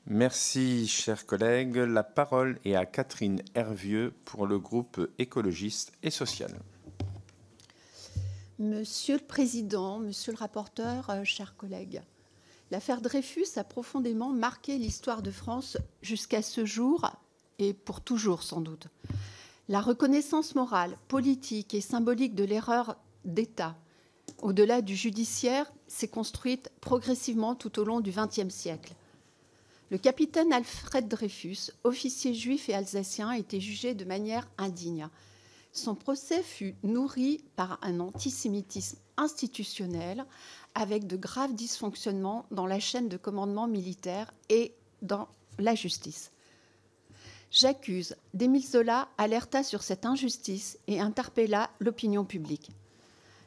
Merci, chers collègues. La parole est à Catherine Hervieux pour le groupe écologiste et social. Monsieur le Président, Monsieur le rapporteur, chers collègues, l'affaire Dreyfus a profondément marqué l'histoire de France jusqu'à ce jour et pour toujours sans doute. La reconnaissance morale, politique et symbolique de l'erreur d'État, au-delà du judiciaire, s'est construite progressivement tout au long du XXe siècle. Le capitaine Alfred Dreyfus, officier juif et alsacien, a été jugé de manière indigne. Son procès fut nourri par un antisémitisme institutionnel avec de graves dysfonctionnements dans la chaîne de commandement militaire et dans la justice. J'accuse d'Émile Zola alerta sur cette injustice et interpella l'opinion publique.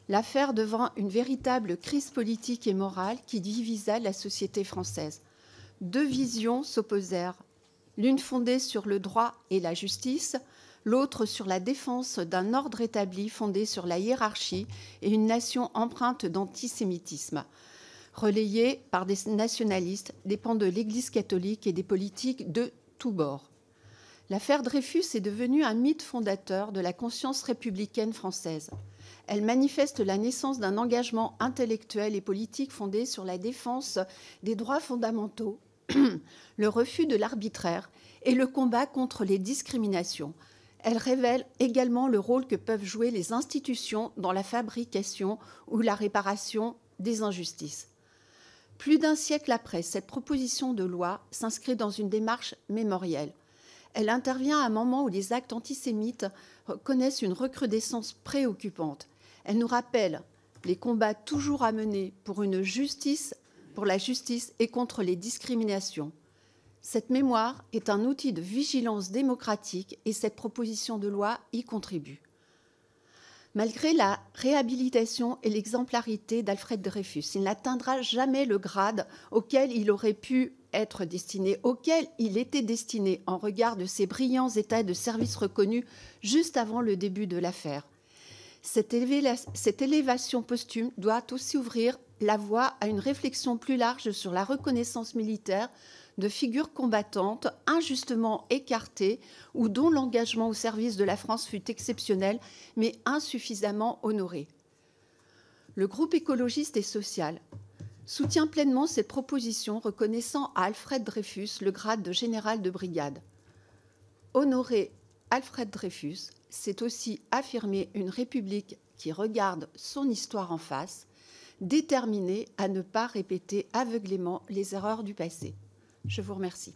L'affaire devint une véritable crise politique et morale qui divisa la société française. Deux visions s'opposèrent, l'une fondée sur le droit et la justice, l'autre sur la défense d'un ordre établi fondé sur la hiérarchie et une nation empreinte d'antisémitisme, relayée par des nationalistes, des pans de l'Église catholique et des politiques de tous bords. L'affaire Dreyfus est devenue un mythe fondateur de la conscience républicaine française. Elle manifeste la naissance d'un engagement intellectuel et politique fondé sur la défense des droits fondamentaux, le refus de l'arbitraire et le combat contre les discriminations. Elle révèle également le rôle que peuvent jouer les institutions dans la fabrication ou la réparation des injustices. Plus d'un siècle après, cette proposition de loi s'inscrit dans une démarche mémorielle. Elle intervient à un moment où les actes antisémites connaissent une recrudescence préoccupante. Elle nous rappelle les combats toujours à mener pour la justice et contre les discriminations. Cette mémoire est un outil de vigilance démocratique et cette proposition de loi y contribue. Malgré la réhabilitation et l'exemplarité d'Alfred Dreyfus, il n'atteindra jamais le grade auquel il aurait pu être destiné, auquel il était destiné en regard de ses brillants états de service reconnus juste avant le début de l'affaire. Cette élévation posthume doit aussi ouvrir la voie à une réflexion plus large sur la reconnaissance militaire de figures combattantes injustement écartées ou dont l'engagement au service de la France fut exceptionnel mais insuffisamment honoré. Le groupe écologiste et social soutient pleinement cette proposition reconnaissant à Alfred Dreyfus le grade de général de brigade. Honorer Alfred Dreyfus, c'est aussi affirmer une République qui regarde son histoire en face, déterminée à ne pas répéter aveuglément les erreurs du passé. Je vous remercie.